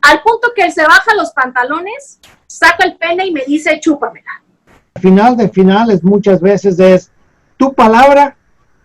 al punto que él se baja los pantalones, saca el pene y me dice, chúpamela. Al final de finales muchas veces es tu palabra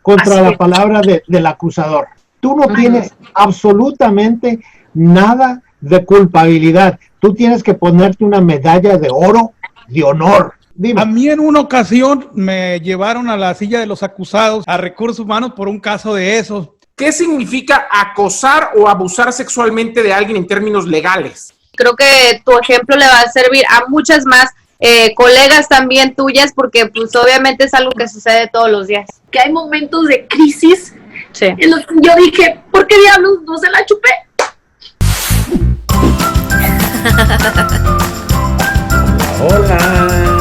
contra la palabra del acusador. Tú no tienes absolutamente nada de culpabilidad. Tú tienes que ponerte una medalla de oro, de honor. Dime. A mí en una ocasión me llevaron a la silla de los acusados a recursos humanos por un caso de esos. ¿Qué significa acosar o abusar sexualmente de alguien en términos legales? Creo que tu ejemplo le va a servir a muchas más colegas también tuyas, porque pues obviamente es algo que sucede todos los días. Que hay momentos de crisis. Sí. En los que yo dije, ¿por qué diablos no se la chupé? Hola.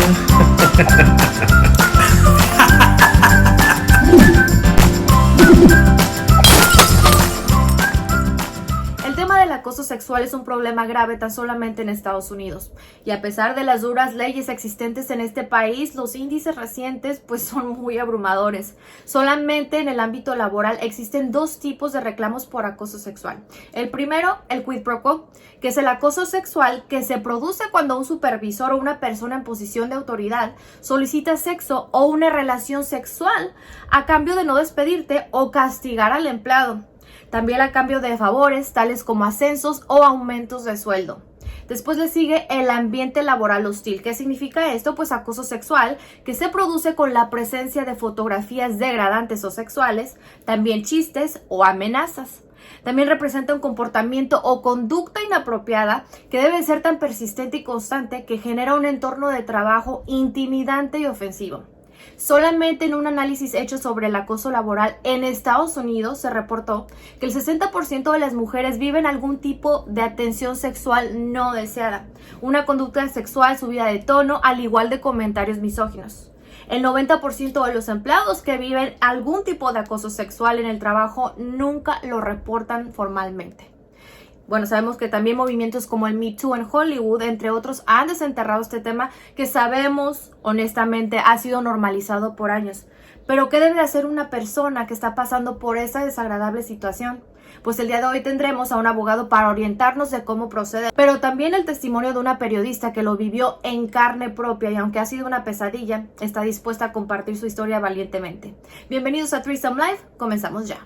El tema del acoso sexual es un problema grave tan solamente en Estados Unidos, y a pesar de las duras leyes existentes en este país, los índices recientes pues son muy abrumadores. Solamente en el ámbito laboral existen dos tipos de reclamos por acoso sexual. El primero, el quid pro quo, que es el acoso sexual que se produce cuando un supervisor o una persona en posición de autoridad solicita sexo o una relación sexual a cambio de no despedirte o castigar al empleado. También a cambio de favores, tales como ascensos o aumentos de sueldo. Después le sigue el ambiente laboral hostil. ¿Qué significa esto? Pues acoso sexual, que se produce con la presencia de fotografías degradantes o sexuales, también chistes o amenazas. También representa un comportamiento o conducta inapropiada que debe ser tan persistente y constante que genera un entorno de trabajo intimidante y ofensivo. Solamente en un análisis hecho sobre el acoso laboral en Estados Unidos se reportó que el 60% de las mujeres viven algún tipo de atención sexual no deseada, una conducta sexual subida de tono, al igual de comentarios misóginos. El 90% de los empleados que viven algún tipo de acoso sexual en el trabajo nunca lo reportan formalmente. Bueno, sabemos que también movimientos como el Me Too en Hollywood, entre otros, han desenterrado este tema que sabemos, honestamente, ha sido normalizado por años. Pero ¿qué debe hacer una persona que está pasando por esa desagradable situación? Pues el día de hoy tendremos a un abogado para orientarnos de cómo proceder, pero también el testimonio de una periodista que lo vivió en carne propia y aunque ha sido una pesadilla, está dispuesta a compartir su historia valientemente. Bienvenidos a Threesome Live, comenzamos ya.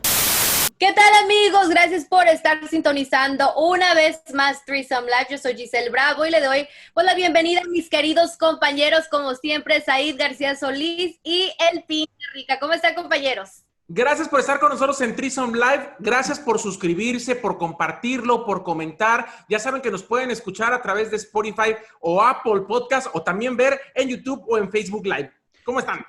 ¿Qué tal, amigos? Gracias por estar sintonizando una vez más Threesome Live. Yo soy Giselle Bravo y le doy pues, la bienvenida a mis queridos compañeros, como siempre, Said García Solís y El Pin Rica. ¿Cómo están, compañeros? Gracias por estar con nosotros en Threesome Live. Gracias por suscribirse, por compartirlo, por comentar. Ya saben que nos pueden escuchar a través de Spotify o Apple Podcast o también ver en YouTube o en Facebook Live. ¿Cómo están?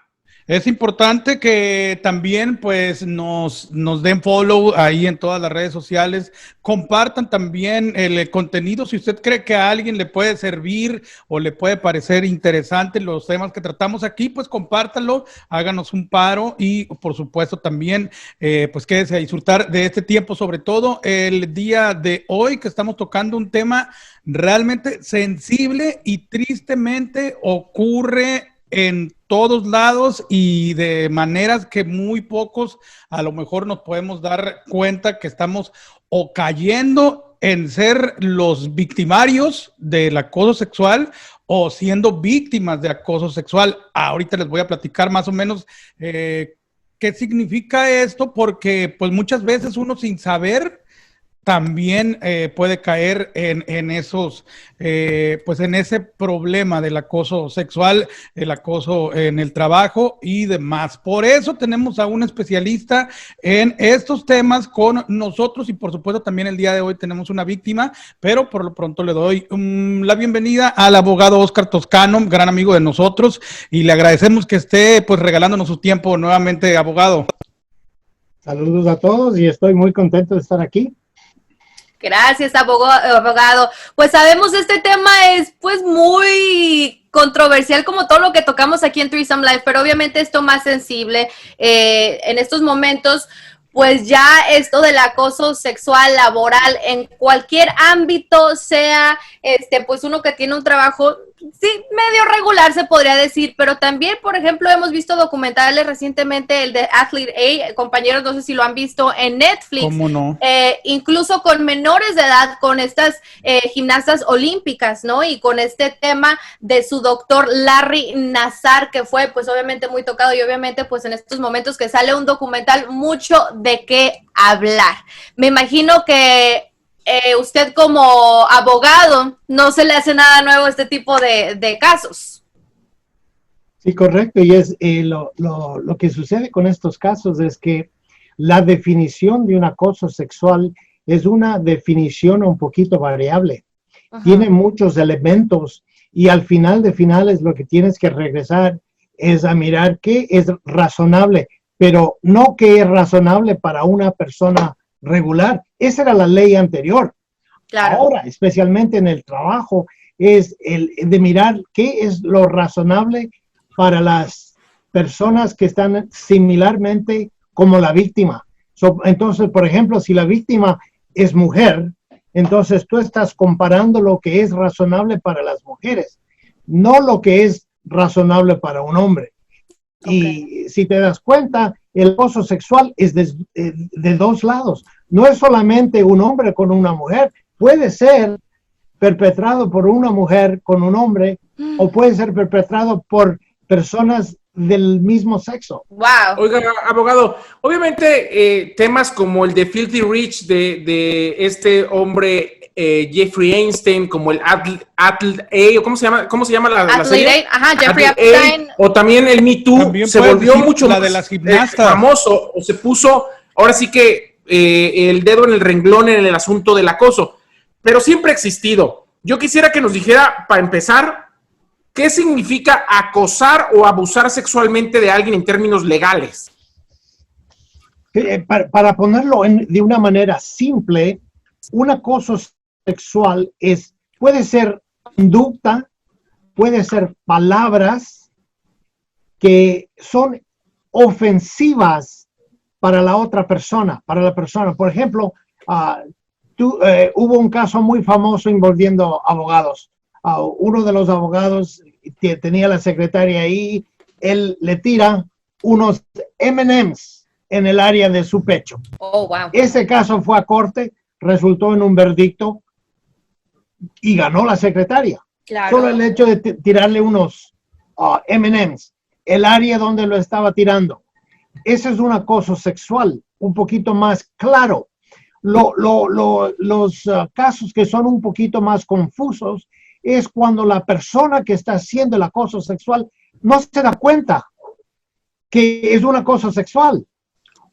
Es importante que también pues nos den follow ahí en todas las redes sociales, compartan también el contenido, si usted cree que a alguien le puede servir o le puede parecer interesante los temas que tratamos aquí, pues compártanlo, háganos un paro y por supuesto también pues quédese a disfrutar de este tiempo, sobre todo el día de hoy que estamos tocando un tema realmente sensible y tristemente ocurre en todos lados y de maneras que muy pocos a lo mejor nos podemos dar cuenta que estamos o cayendo en ser los victimarios del acoso sexual o siendo víctimas de acoso sexual. Ahorita les voy a platicar más o menos qué significa esto, porque pues muchas veces uno sin saber también puede caer en esos, pues en ese problema del acoso sexual, el acoso en el trabajo y demás. Por eso tenemos a un especialista en estos temas con nosotros y por supuesto también el día de hoy tenemos una víctima, pero por lo pronto le doy la bienvenida al abogado Oscar Toscano, gran amigo de nosotros, y le agradecemos que esté pues regalándonos su tiempo nuevamente, abogado. Saludos a todos y estoy muy contento de estar aquí. Gracias, abogado. Pues sabemos este tema es pues muy controversial como todo lo que tocamos aquí en Threesome Live, pero obviamente esto más sensible en estos momentos, pues ya esto del acoso sexual laboral en cualquier ámbito, sea pues uno que tiene un trabajo sí, medio regular se podría decir, pero también, por ejemplo, hemos visto documentales recientemente, el de Athlete A, compañeros, no sé si lo han visto en Netflix. ¿Cómo no? Incluso con menores de edad, con estas gimnastas olímpicas, ¿no? Y con este tema de su doctor Larry Nassar, que fue pues obviamente muy tocado y obviamente pues en estos momentos que sale un documental, mucho de qué hablar. Me imagino que usted como abogado no se le hace nada nuevo a este tipo de casos. Sí, correcto. Y es lo que sucede con estos casos es que la definición de un acoso sexual es una definición un poquito variable. Ajá. Tiene muchos elementos y al final de finales lo que tienes que regresar es a mirar qué es razonable, pero no qué es razonable para una persona regular. Esa era la ley anterior. Claro. Ahora, especialmente en el trabajo, es el de mirar qué es lo razonable para las personas que están similarmente como la víctima. Entonces, por ejemplo, si la víctima es mujer, entonces tú estás comparando lo que es razonable para las mujeres, no lo que es razonable para un hombre. Okay. Y si te das cuenta, el acoso sexual es de dos lados. No es solamente un hombre con una mujer, puede ser perpetrado por una mujer con un hombre o puede ser perpetrado por personas del mismo sexo. Wow. Oiga, abogado, obviamente temas como el de Filthy Rich de este hombre Jeffrey Epstein, como el Athlete A, ¿cómo se llama la serie? Ajá, Jeffrey Epstein. O también el Me Too también se volvió mucho la de las gimnastas. Famoso, o se puso, ahora sí que el dedo en el renglón en el asunto del acoso, pero siempre ha existido. Yo quisiera que nos dijera, para empezar, ¿qué significa acosar o abusar sexualmente de alguien en términos legales? Para ponerlo de una manera simple, un acoso sexual puede ser conducta, puede ser palabras que son ofensivas para la otra persona, para la persona. Por ejemplo, hubo un caso muy famoso envolviendo abogados. Uno de los abogados que tenía la secretaria ahí, él le tira unos M&M's en el área de su pecho. Oh, wow. Ese caso fue a corte, resultó en un verdicto y ganó la secretaria. Claro. Solo el hecho de tirarle unos M&M's, el área donde lo estaba tirando. Ese es un acoso sexual, un poquito más claro. Los casos que son un poquito más confusos es cuando la persona que está haciendo el acoso sexual no se da cuenta que es un acoso sexual.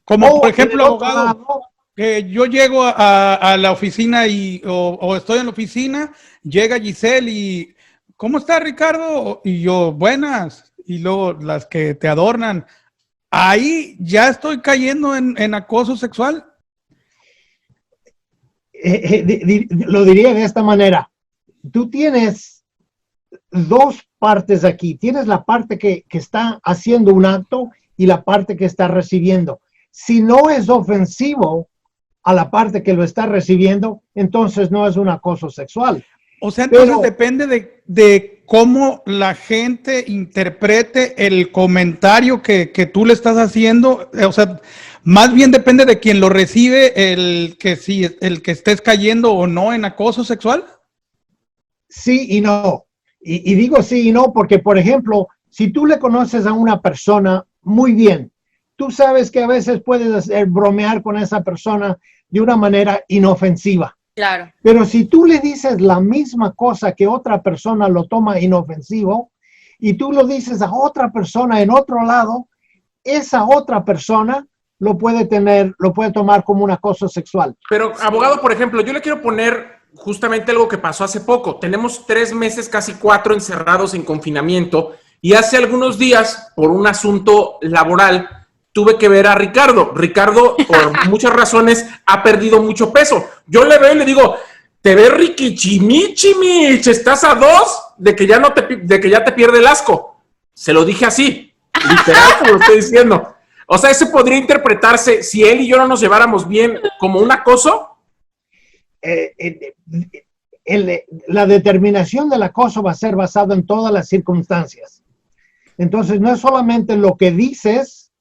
Como por ejemplo, abogado, que yo llego a la oficina o estoy en la oficina, llega Giselle y ¿cómo está Ricardo? Y yo, buenas. Y luego las que te adornan. Ahí ya estoy cayendo en acoso sexual. Lo diría de esta manera. Tú tienes dos partes aquí. Tienes la parte que está haciendo un acto y la parte que está recibiendo. Si no es ofensivo a la parte que lo está recibiendo, entonces no es un acoso sexual. O sea, entonces depende de cómo la gente interprete el comentario que tú le estás haciendo. O sea, más bien depende de quien lo recibe el que estés cayendo o no en acoso sexual. Sí y no. Y digo sí y no porque, por ejemplo, si tú le conoces a una persona muy bien, tú sabes que a veces puedes bromear con esa persona de una manera inofensiva. Claro. Pero si tú le dices la misma cosa que otra persona lo toma inofensivo y tú lo dices a otra persona en otro lado, esa otra persona lo puede tomar como un acoso sexual. Pero, abogado, por ejemplo, yo le quiero poner justamente algo que pasó hace poco. Tenemos 3 meses, casi 4 encerrados en confinamiento y hace algunos días, por un asunto laboral, tuve que ver a Ricardo. Ricardo, por muchas razones, ha perdido mucho peso. Yo le veo y le digo, te ves riquichimichimich, estás a 2 de que ya te pierde el asco. Se lo dije así, literal, como lo estoy diciendo. O sea, ¿eso podría interpretarse, si él y yo no nos lleváramos bien, como un acoso? la determinación del acoso va a ser basada en todas las circunstancias. Entonces, no es solamente lo que dices,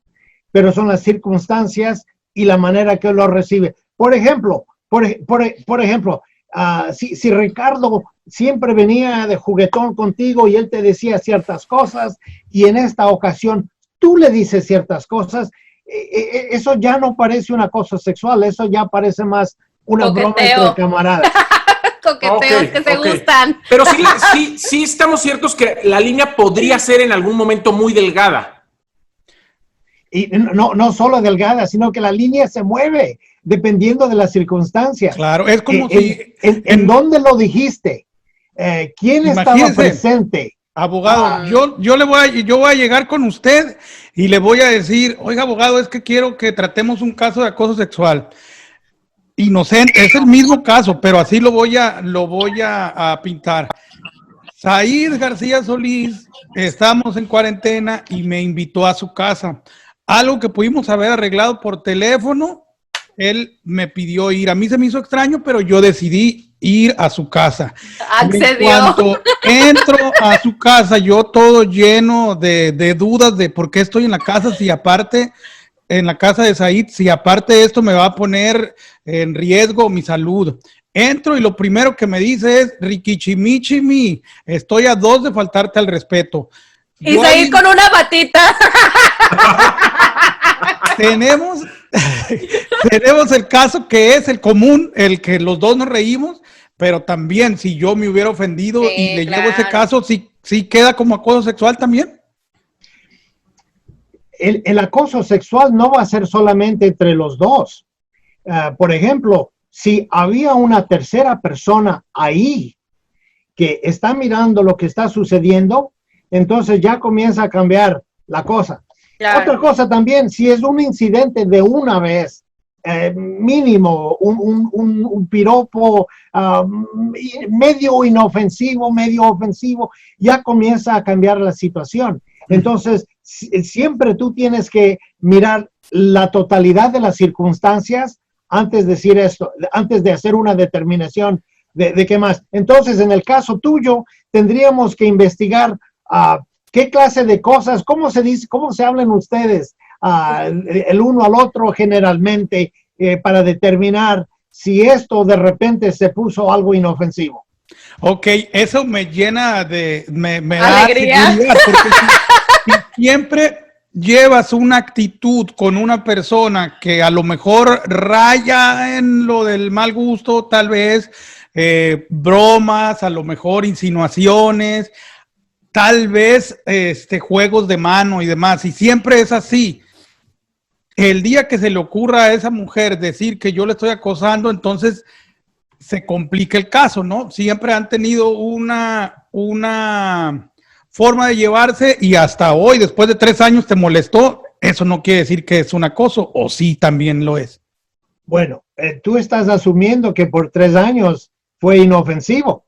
pero son las circunstancias y la manera que lo recibe. Por ejemplo, si Ricardo siempre venía de juguetón contigo y él te decía ciertas cosas y en esta ocasión tú le dices ciertas cosas, eso ya no parece un acoso sexual, eso ya parece más una broma entre camaradas. Coqueteos que se gustan. Pero sí estamos ciertos que la línea podría ser en algún momento muy delgada. Y no solo delgada, sino que la línea se mueve dependiendo de las circunstancias. Claro, es como si... ¿En dónde lo dijiste? ¿Quién estaba presente? Abogado, yo voy a llegar con usted y le voy a decir, oiga, abogado, es que quiero que tratemos un caso de acoso sexual. Inocente, es el mismo caso, pero así lo voy a pintar. Said García Solís, estamos en cuarentena y me invitó a su casa. Algo que pudimos haber arreglado por teléfono, él me pidió ir. A mí se me hizo extraño, pero yo decidí ir a su casa. Accedió. Cuando entro a su casa, yo todo lleno de dudas de por qué estoy en la casa, si aparte, en la casa de Said, si aparte de esto me va a poner en riesgo mi salud. Entro y lo primero que me dice es, Rikichimichimi, estoy a 2 de faltarte al respeto. Y Said con una batita. Tenemos el caso que es el común, el que los dos nos reímos, pero también si yo me hubiera ofendido y le llevo ese caso, ¿sí queda como acoso sexual también? El acoso sexual no va a ser solamente entre los dos. Por ejemplo, si había una tercera persona ahí que está mirando lo que está sucediendo, entonces ya comienza a cambiar la cosa. Claro. Otra cosa también, si es un incidente de una vez, mínimo, un piropo medio inofensivo, medio ofensivo, ya comienza a cambiar la situación. Entonces, siempre tú tienes que mirar la totalidad de las circunstancias antes de decir esto, antes de hacer una determinación de qué más. Entonces, en el caso tuyo, tendríamos que investigar qué clase de cosas, cómo se dice, cómo se hablan ustedes el uno al otro generalmente para determinar si esto de repente se puso algo inofensivo. Ok, eso me llena me alegría. Da seguridad, porque si siempre llevas una actitud con una persona que a lo mejor raya en lo del mal gusto, tal vez bromas, a lo mejor insinuaciones, tal vez juegos de mano y demás, y siempre es así. El día que se le ocurra a esa mujer decir que yo le estoy acosando, entonces se complica el caso, ¿no? Siempre han tenido una forma de llevarse y hasta hoy, después de 3 años, te molestó. Eso no quiere decir que es un acoso, o sí también lo es. Bueno, tú estás asumiendo que por 3 años fue inofensivo.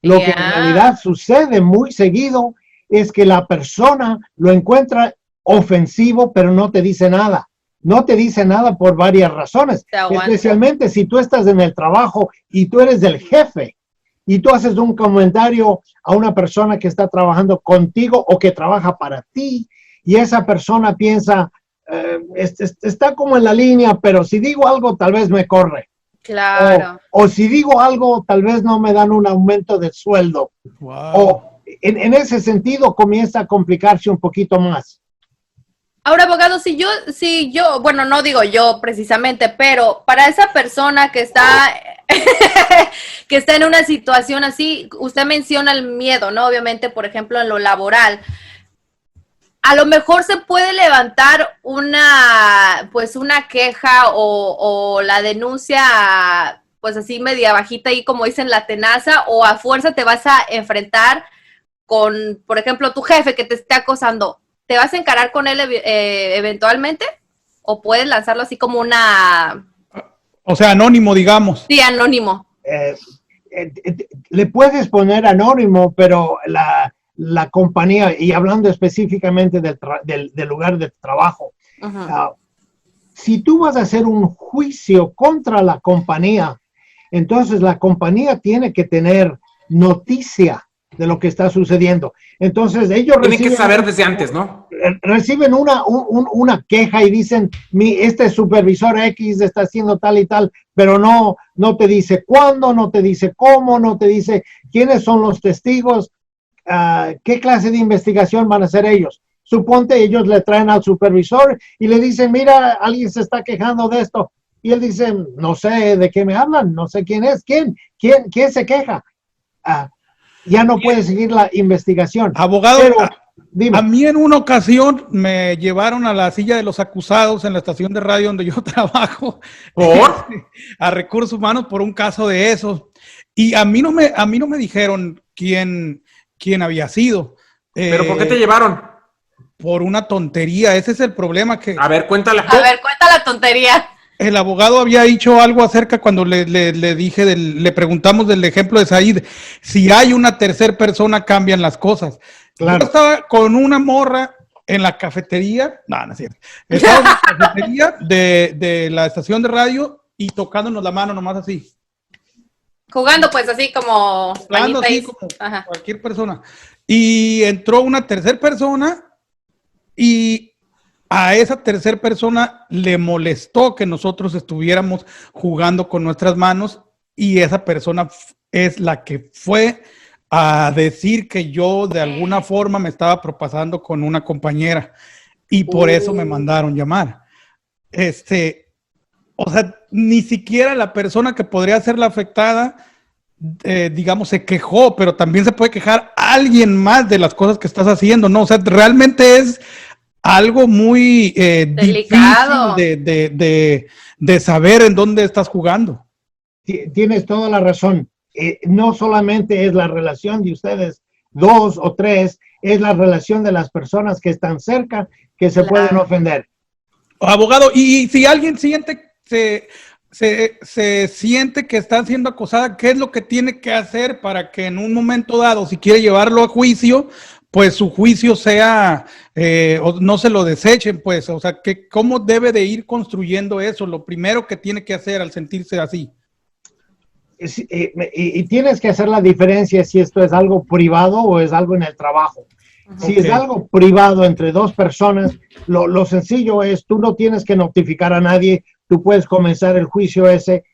Lo que en realidad sucede muy seguido es que la persona lo encuentra ofensivo, pero no te dice nada. No te dice nada por varias razones, especialmente si tú estás en el trabajo y tú eres el jefe y tú haces un comentario a una persona que está trabajando contigo o que trabaja para ti y esa persona piensa, está como en la línea, pero si digo algo tal vez me corre. Claro. O si digo algo tal vez no me dan un aumento de sueldo. Wow. O en ese sentido comienza a complicarse un poquito más. Ahora, abogado, si yo, bueno, no digo yo precisamente, pero para esa persona que está, que está en una situación así, usted menciona el miedo, ¿no? Obviamente, por ejemplo, en lo laboral. A lo mejor se puede levantar una queja o la denuncia, pues así media bajita ahí, como dicen, la tenaza, o a fuerza te vas a enfrentar con, por ejemplo, tu jefe que te esté acosando. ¿Te vas a encarar con él eventualmente? ¿O puedes lanzarlo así como una... O sea, anónimo, digamos. Sí, anónimo. Le puedes poner anónimo, pero la compañía, y hablando específicamente del lugar de trabajo, si tú vas a hacer un juicio contra la compañía, Entonces la compañía tiene que tener noticia de lo que está sucediendo. Entonces ellos tienen que saber desde antes, ¿no? Reciben una queja y dicen, este supervisor X está haciendo tal y tal, pero no te dice cuándo, no te dice cómo, no te dice quiénes son los testigos, qué clase de investigación van a hacer ellos. Suponte ellos le traen al supervisor y le dicen, mira, alguien se está quejando de esto. Y él dice, no sé de qué me hablan, no sé quién es, quién se queja. Ya no puede seguir la investigación. Abogado, pero, a mí en una ocasión me llevaron a la silla de los acusados en la estación de radio donde yo trabajo. ¿Por? A Recursos Humanos por un caso de esos. Y a mí no me dijeron quién había sido. ¿Pero por qué te llevaron? Por una tontería. Ese es el problema que... A ver, cuéntala. A ver, cuenta la tontería. El abogado había dicho algo acerca cuando le dije, le preguntamos del ejemplo de Said, si hay una tercera persona cambian las cosas. Claro. Yo estaba con una morra en la cafetería, no es cierto, estaba en la cafetería de la estación de radio y tocándonos la mano nomás así. Jugando pues así como... Jugando así como cualquier persona. Y entró una tercera persona y... a esa tercera persona le molestó que nosotros estuviéramos jugando con nuestras manos y esa persona es la que fue a decir que yo de alguna forma me estaba propasando con una compañera y por eso me mandaron llamar. O sea, ni siquiera la persona que podría ser la afectada, digamos, se quejó, pero también se puede quejar alguien más de las cosas que estás haciendo, ¿no? O sea, realmente es algo muy delicado, difícil de saber en dónde estás jugando. Tienes toda la razón. No solamente es la relación de ustedes dos o tres, es la relación de las personas que están cerca que se pueden ofender. Abogado, y si alguien siente, se siente que está siendo acosada, ¿qué es lo que tiene que hacer para que en un momento dado, si quiere llevarlo a juicio, pues su juicio sea, o no se lo desechen, pues? O sea, ¿cómo debe de ir construyendo eso? Lo primero que tiene que hacer al sentirse así. Y tienes que hacer la diferencia si esto es algo privado o es algo en el trabajo. Si es algo privado entre dos personas, lo sencillo es, tú no tienes que notificar a nadie, tú puedes comenzar el juicio ese.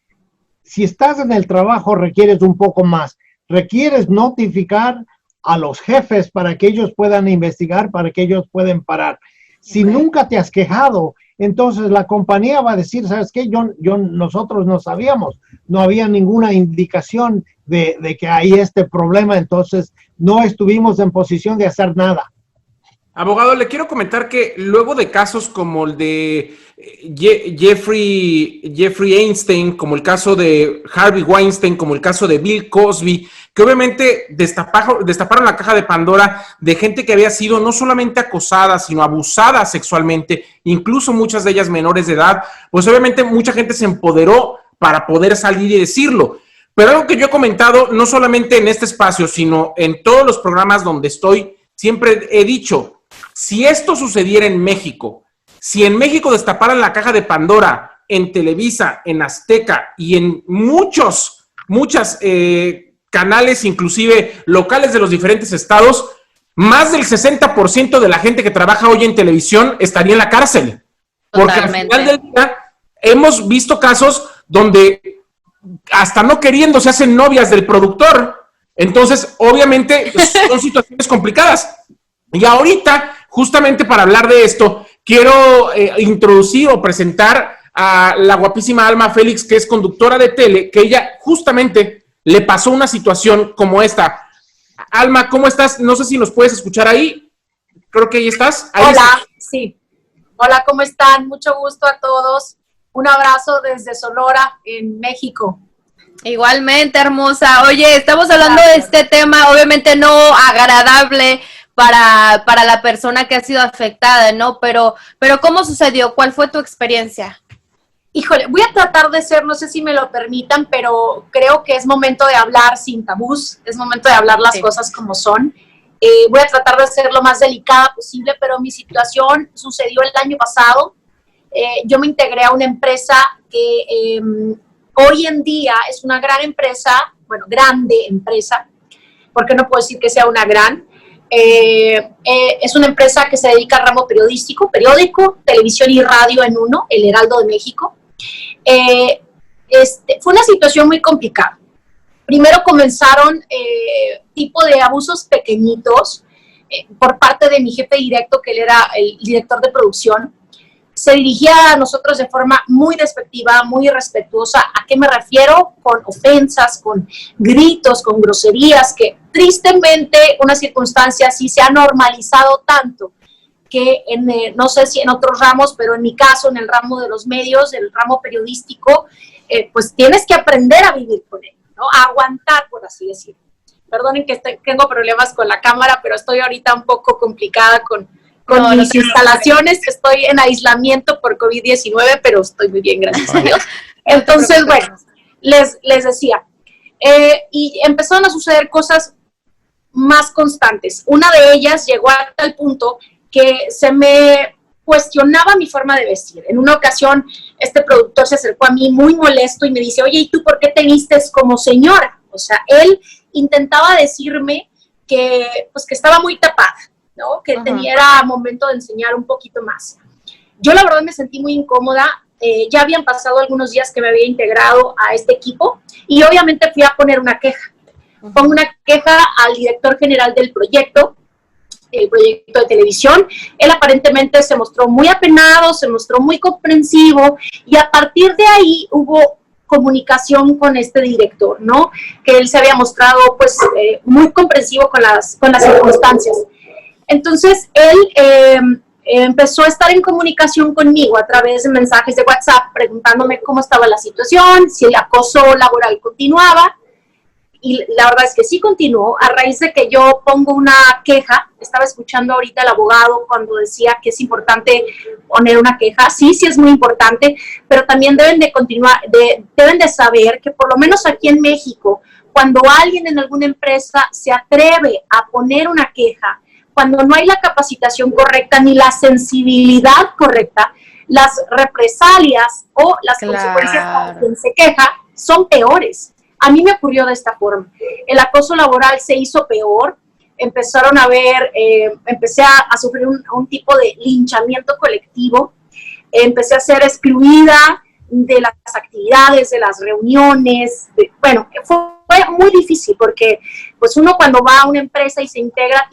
Si estás en el trabajo, requieres un poco más. Requieres notificar a los jefes para que ellos puedan investigar, para que ellos puedan parar. Si nunca te has quejado, entonces la compañía va a decir, ¿sabes qué? Nosotros no sabíamos, no había ninguna indicación de que hay este problema, entonces no estuvimos en posición de hacer nada. Abogado, le quiero comentar que luego de casos como el de Jeffrey Einstein, como el caso de Harvey Weinstein, como el caso de Bill Cosby, que obviamente destaparon la caja de Pandora de gente que había sido no solamente acosada, sino abusada sexualmente, incluso muchas de ellas menores de edad, pues obviamente mucha gente se empoderó para poder salir y decirlo. Pero algo que yo he comentado, no solamente en este espacio, sino en todos los programas donde estoy, siempre he dicho, si esto sucediera en México, si en México destaparan la caja de Pandora en Televisa, en Azteca y en muchas canales, inclusive locales de los diferentes estados, más del 60% de la gente que trabaja hoy en televisión estaría en la cárcel. Porque al final del día hemos visto casos donde hasta no queriendo se hacen novias del productor. Entonces, obviamente, son situaciones complicadas. Y ahorita, justamente para hablar de esto, quiero introducir o presentar a la guapísima Alma Félix, que es conductora de tele, que ella justamente le pasó una situación como esta. Alma, ¿cómo estás? No sé si nos puedes escuchar ahí. Creo que ahí estás. Ahí Hola, estás. Sí. Hola, ¿cómo están? Mucho gusto a todos. Un abrazo desde Sonora, en México. Igualmente, hermosa. Oye, estamos hablando de este tema, obviamente no agradable para la persona que ha sido afectada, ¿no? Pero ¿cómo sucedió? ¿Cuál fue tu experiencia? Híjole, voy a tratar de ser, no sé si me lo permitan, pero creo que es momento de hablar sin tabús, es momento de hablar las cosas como son. Voy a tratar de ser lo más delicada posible, pero mi situación sucedió el año pasado. Yo me integré a una empresa que hoy en día es una gran empresa, bueno, grande empresa, porque no puedo decir que sea una gran, es una empresa que se dedica al ramo periodístico, periódico, televisión y radio en uno, El Heraldo de México. Fue una situación muy complicada. Primero comenzaron tipo de abusos pequeñitos por parte de mi jefe directo, que él era el director de producción. Se dirigía a nosotros de forma muy despectiva, muy irrespetuosa. ¿A qué me refiero? Con ofensas, con gritos, con groserías, que tristemente una circunstancia así se ha normalizado tanto que no sé si en otros ramos, pero en mi caso, en el ramo de los medios, el ramo periodístico, pues tienes que aprender a vivir con él, ¿no? A aguantar, por así decirlo. Perdonen que tengo problemas con la cámara, pero estoy ahorita un poco complicada con mis instalaciones. Estoy en aislamiento por COVID-19, pero estoy muy bien, gracias a Dios. Entonces, bueno, les decía, y empezaron a suceder cosas más constantes. Una de ellas llegó a tal punto que se me cuestionaba mi forma de vestir. En una ocasión, este productor se acercó a mí muy molesto y me dice, oye, ¿y tú por qué te vistes como señora? O sea, él intentaba decirme que estaba muy tapada, ¿no? Que era momento de enseñar un poquito más. Yo la verdad me sentí muy incómoda. Ya habían pasado algunos días que me había integrado a este equipo y obviamente fui a poner una queja. Pongo una queja al director general del proyecto, el proyecto de televisión. Él aparentemente se mostró muy apenado, se mostró muy comprensivo y a partir de ahí hubo comunicación con este director, ¿no? Que él se había mostrado pues muy comprensivo con las circunstancias. Entonces él empezó a estar en comunicación conmigo a través de mensajes de WhatsApp preguntándome cómo estaba la situación, si el acoso laboral continuaba. Y la verdad es que sí continuó, a raíz de que yo pongo una queja. Estaba escuchando ahorita al abogado cuando decía que es importante poner una queja. Sí es muy importante, pero también deben de saber que por lo menos aquí en México, cuando alguien en alguna empresa se atreve a poner una queja, cuando no hay la capacitación correcta ni la sensibilidad correcta, las represalias o las consecuencias para quien se queja son peores. A mí me ocurrió de esta forma. El acoso laboral se hizo peor. Empezaron a ver, empecé a sufrir un tipo de linchamiento colectivo. Empecé a ser excluida de las actividades, de las reuniones. Bueno, fue muy difícil porque pues uno cuando va a una empresa y se integra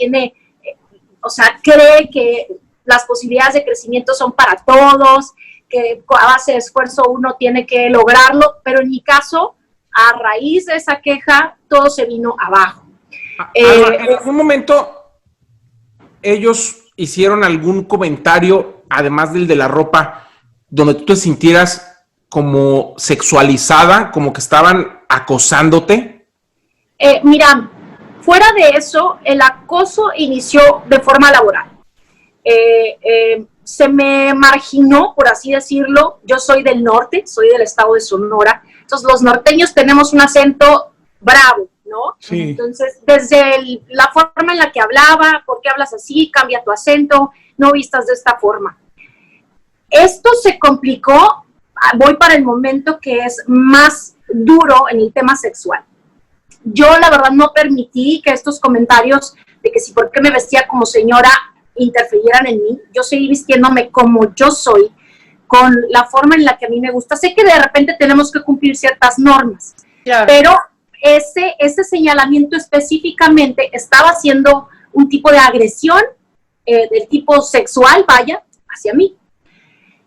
cree que las posibilidades de crecimiento son para todos, que a base de esfuerzo uno tiene que lograrlo, pero en mi caso, a raíz de esa queja, todo se vino abajo. ¿En algún momento ellos hicieron algún comentario, además del de la ropa, donde tú te sintieras como sexualizada, como que estaban acosándote? Mira, fuera de eso, el acoso inició de forma laboral. Se me marginó, por así decirlo. Yo soy del norte, soy del estado de Sonora. Entonces, los norteños tenemos un acento bravo, ¿no? Sí. Entonces, desde la forma en la que hablaba, ¿por qué hablas así? Cambia tu acento, no vistas de esta forma. Esto se complicó, voy para el momento que es más duro en el tema sexual. Yo, la verdad, no permití que estos comentarios de que si por qué me vestía como señora interfirieran en mí. Yo seguí vistiéndome como yo soy, con la forma en la que a mí me gusta. Sé que de repente tenemos que cumplir ciertas normas, claro, pero ese señalamiento específicamente estaba haciendo un tipo de agresión del tipo sexual, vaya, hacia mí.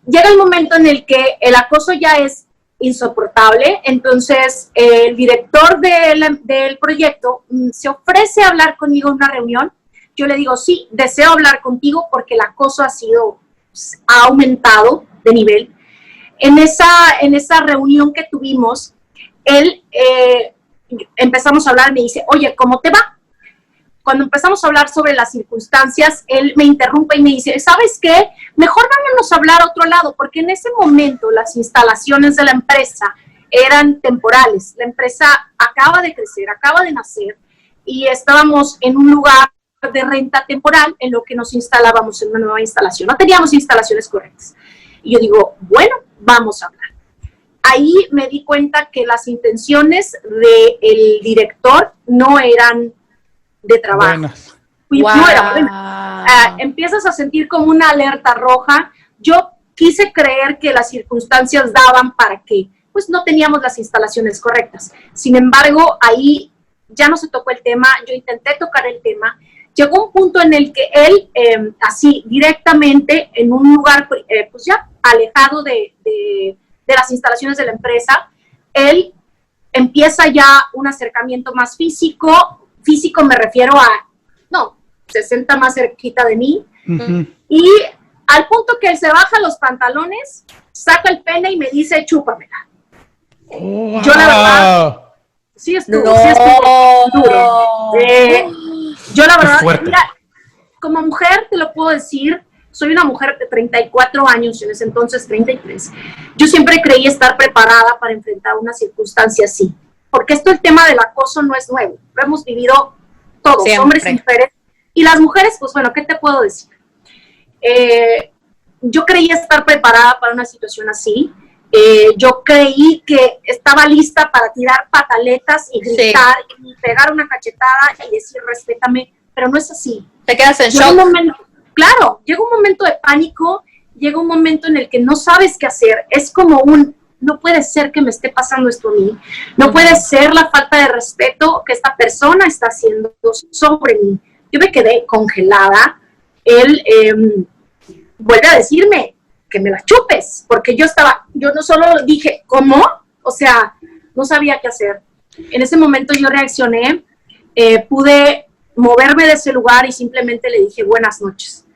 Llega el momento en el que el acoso ya es insoportable, entonces el director del proyecto se ofrece a hablar conmigo en una reunión. Yo le digo, sí, deseo hablar contigo porque el acoso ha aumentado de nivel. En esa reunión que tuvimos, él empezamos a hablar, me dice, oye, ¿cómo te va? Cuando empezamos a hablar sobre las circunstancias, él me interrumpe y me dice, ¿sabes qué? Mejor vámonos a hablar a otro lado, porque en ese momento las instalaciones de la empresa eran temporales. La empresa acaba de crecer, acaba de nacer, y estábamos en un lugar de renta temporal en lo que nos instalábamos en una nueva instalación. No teníamos instalaciones correctas. Y yo digo, bueno, vamos a hablar. ahí me di cuenta que las intenciones del director no eran de trabajo. Buenas. No era buena. Empiezas a sentir como una alerta roja. Yo quise creer que las circunstancias daban para que, pues, no teníamos las instalaciones correctas. Sin embargo, ahí ya no se tocó el tema, yo intenté tocar el tema. Llegó un punto en el que él, así, directamente, en un lugar, pues ya alejado de las instalaciones de la empresa, él empieza ya un acercamiento más físico. Físico me refiero a, no, se sienta más cerquita de mí. Y al punto que él se baja los pantalones, saca el pene y me dice, chúpamela. Wow. Yo la verdad, sí estuvo duro. Yo la verdad, mira, como mujer te lo puedo decir, soy una mujer de 34 años, en ese entonces 33. Yo siempre creí estar preparada para enfrentar una circunstancia así, porque el tema del acoso no es nuevo, lo hemos vivido todos, siempre. Hombres y mujeres, y las mujeres, pues bueno, ¿qué te puedo decir? Yo creía estar preparada para una situación así. Yo creí que estaba lista para tirar pataletas y gritar y pegar una cachetada y decir respétame, pero no es así. Te quedas en shock. Claro, llega un momento de pánico, llega un momento en el que no sabes qué hacer, es como no puede ser que me esté pasando esto a mí, no puede ser la falta de respeto que esta persona está haciendo sobre mí. Yo me quedé congelada, él vuelve a decirme que me la chupes, porque yo no solo dije, ¿cómo? O sea, no sabía qué hacer. En ese momento yo reaccioné, pude moverme de ese lugar y simplemente le dije buenas noches.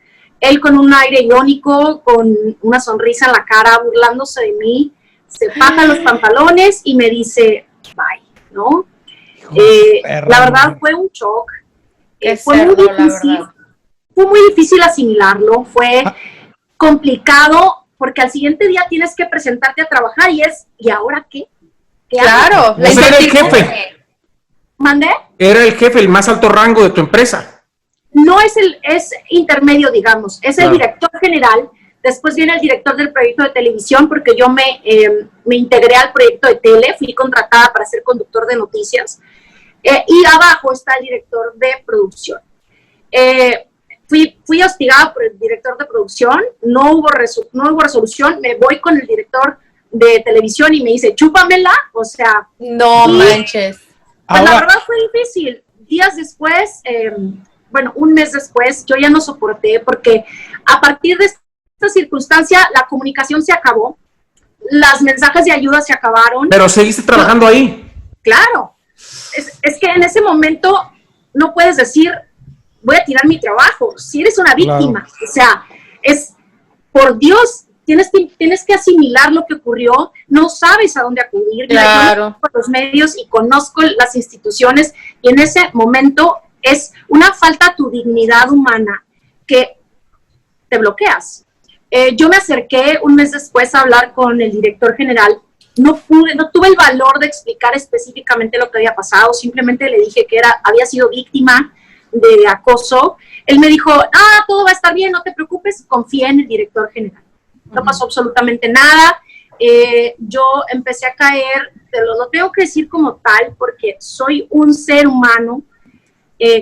Él con un aire irónico, con una sonrisa en la cara, burlándose de mí, se baja los pantalones y me dice bye, ¿no? La verdad fue un shock. Fue muy difícil asimilarlo, fue complicado porque al siguiente día tienes que presentarte a trabajar ¿y ahora qué? Claro, era el jefe. ¿Mandé? Era el jefe, el más alto rango de tu empresa. No es intermedio, digamos, es el director general. Después viene el director del proyecto de televisión, porque yo me integré al proyecto de tele, fui contratada para ser conductor de noticias. Y abajo está el director de producción. Fui hostigada por el director de producción, no hubo resolución, me voy con el director de televisión y me dice, chúpamela, o sea... No manches. Pues la verdad fue difícil. Días después, un mes después, yo ya no soporté porque a partir de esta circunstancia la comunicación se acabó, las mensajes de ayuda se acabaron. Pero seguiste trabajando ahí. Claro. Es que en ese momento no puedes decir, voy a tirar mi trabajo. Si eres una víctima, claro. O sea, por Dios, tienes que asimilar lo que ocurrió, no sabes a dónde acudir. Claro. Yo por los medios y conozco las instituciones y en ese momento es una falta a tu dignidad humana que te bloqueas. Yo me acerqué un mes después a hablar con el director general. No tuve el valor de explicar específicamente lo que había pasado, simplemente le dije que había sido víctima de acoso. Él me dijo, todo va a estar bien, no te preocupes, confía en el director general. No pasó absolutamente nada. Yo empecé a caer, pero lo tengo que decir como tal, porque soy un ser humano.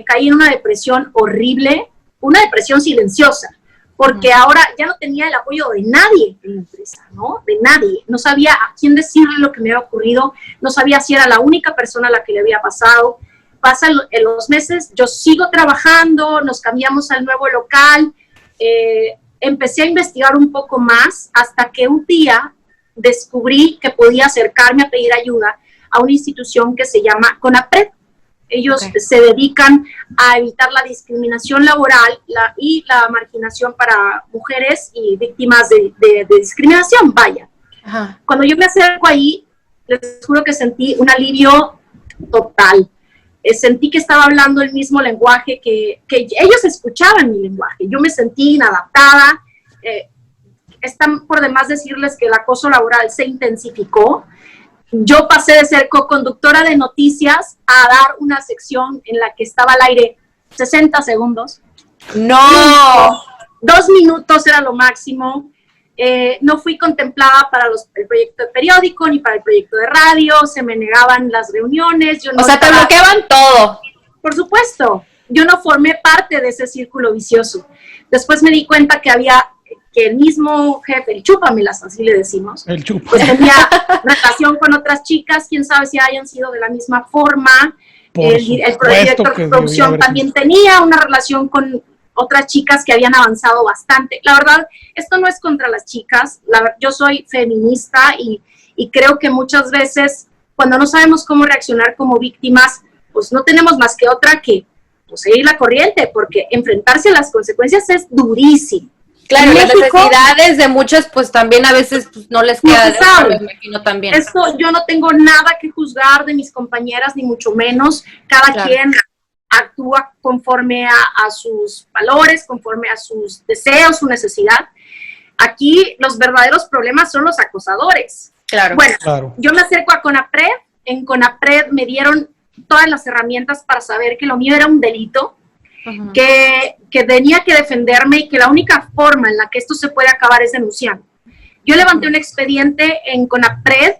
Caí en una depresión horrible, una depresión silenciosa, porque ahora ya no tenía el apoyo de nadie en la empresa, ¿no? De nadie. No sabía a quién decirle lo que me había ocurrido, no sabía si era la única persona a la que le había pasado. Pasan los meses, yo sigo trabajando, nos cambiamos al nuevo local, empecé a investigar un poco más hasta que un día descubrí que podía acercarme a pedir ayuda a una institución que se llama CONAPRED. Ellos se dedican a evitar la discriminación laboral y la marginación para mujeres y víctimas de discriminación, vaya. Ajá. Cuando yo me acerco ahí, les juro que sentí un alivio total. Sentí que estaba hablando el mismo lenguaje, que ellos escuchaban mi lenguaje. Yo me sentí inadaptada. Están por demás decirles que el acoso laboral se intensificó. Yo pasé de ser co-conductora de noticias a dar una sección en la que estaba al aire 60 segundos. ¡No! 2 minutos era lo máximo. No fui contemplada para el proyecto de periódico ni para el proyecto de radio, se me negaban las reuniones. Yo no o sea, te bloqueaban todo. Por supuesto, yo no formé parte de ese círculo vicioso. Después me di cuenta que el mismo jefe, el chúpamelas, así le decimos, El chupa. pues tenía relación con otras chicas, quién sabe si hayan sido de la misma forma. El director de producción también tenía una relación con otras chicas que habían avanzado bastante. La verdad, esto no es contra las chicas. Yo soy feminista y creo que muchas veces cuando no sabemos cómo reaccionar como víctimas, pues no tenemos más que otra que pues, seguir la corriente, porque enfrentarse a las consecuencias es durísimo. Claro, las necesidades de muchas, pues también a veces pues, no les queda, me imagino también. Esto, yo no tengo nada que juzgar de mis compañeras, ni mucho menos. Cada quien actúa conforme a sus valores, conforme a sus deseos, su necesidad. Aquí los verdaderos problemas son los acosadores. Claro. Bueno, yo me acerco a CONAPRED. En CONAPRED me dieron todas las herramientas para saber que lo mío era un delito, que tenía que defenderme y que la única forma en la que esto se puede acabar es denunciando. Yo levanté un expediente en CONAPRED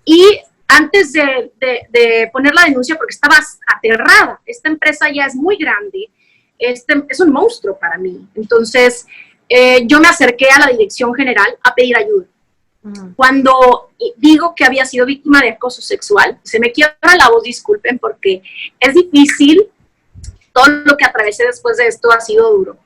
y antes de poner la denuncia, porque estaba aterrada, esta empresa ya es muy grande, es un monstruo para mí. Entonces, yo me acerqué a la dirección general a pedir ayuda. Cuando digo que había sido víctima de acoso sexual, se me quiebra la voz, disculpen, porque es difícil. Todo lo que atravesé después de esto ha sido duro.